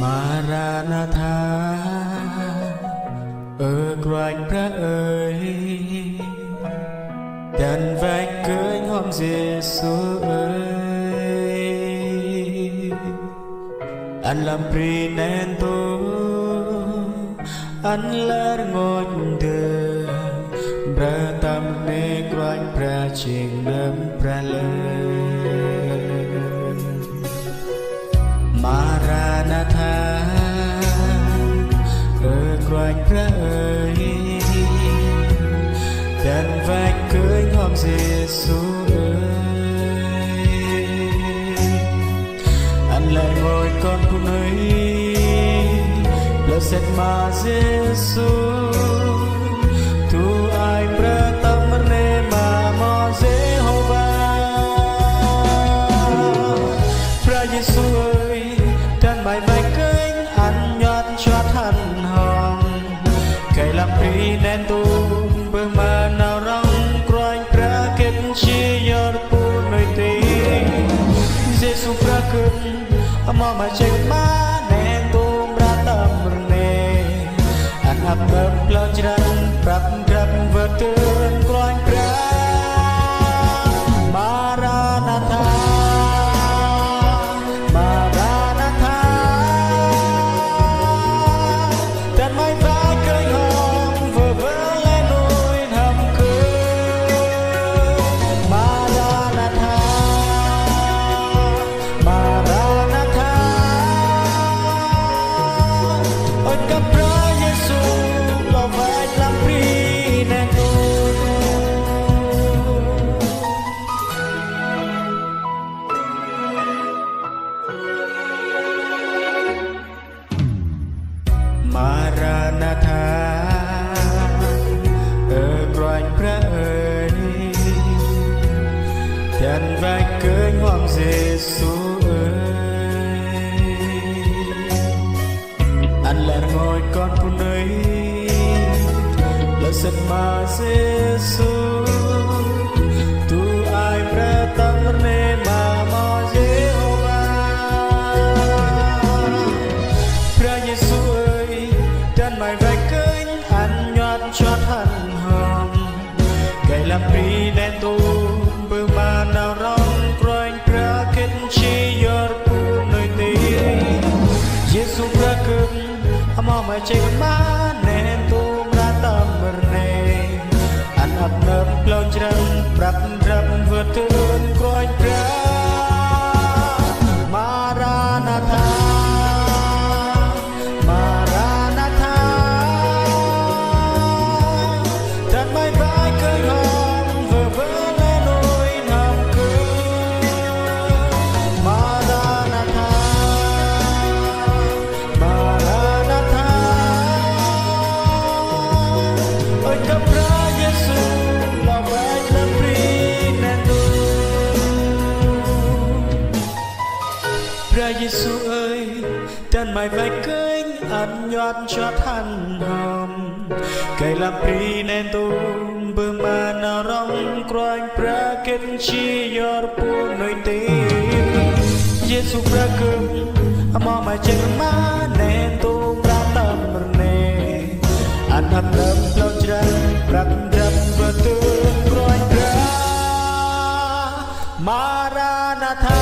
Maranatha ក្រាញ់ព្រះអើយតែនវែកឃើញហមយេស៊ូអើយអានឡាំព្រីណែនតូអានឡាងងដឺប្រតាមនេក្រាញ់ព្រះជាងនឹមព្រះលើMaranatha ក្រាញ់ព្រះអើយតែនវែកឃើញហមយេស៊ូអើយអានឡាយងយកូនគុណអើយ Blessed Ma Jesus tu ai pratamne ma mo Jehovah Pra Giêsu ơi tan mãi mãi kênh ăn nhọt cho thân hồng cây làm pri nên tu bơ mà nào rong quanh pra kết chi yor pu nơi tì Giêsu pra cưng ama mà chạy ma nên tu pra tâm Hãy subscribe cho kênh Ghiền Mì Gõ để không bỏ lỡ Maranatha Maranatha Tên mãi vai cây hồng vừa vỡ lên nỗi thầm cười Maranatha Maranatha ôi cặp Maranatha ក្រាញ់ព្រះអើយទាំងវែកឃើញហមយេស៊ូអើយអានឡាងយកូនពុនអើយ Blessed Ma Jesus tu ai pratamne ma mo Jehovah Pra Giêsu ơi tan mãi vạch kênh ăn nhọt cho thân hồng cây làm pri nên tu bơ mà nào rong quanh pra kết chi yor pu nơi tì Giêsu pra cưng ama mà chạy ma nên tu ra tâm berne ăn ấp nấp lâu chân rập rập vượt thương quanh pra Maranatha Maranatha tan mãi vai cây hồng vừa vỡ lên nỗi thầm cười Maranatha Maranatha ôi cặp ra Giêsu là vẹn làm pri nên tu Pra Giêsu ơi tan mãi vạch kênh ăn nhọt cho thân hồng cây làm pri nên tu bơ mà nào rong quanh pra kết chi yor pu nơi tì Giêsu pra cưng ama mà chạy ma nên tu pra tâm berne ăn hấp nấm lâu chân rập rập vỡ tương quanh pra Maranatha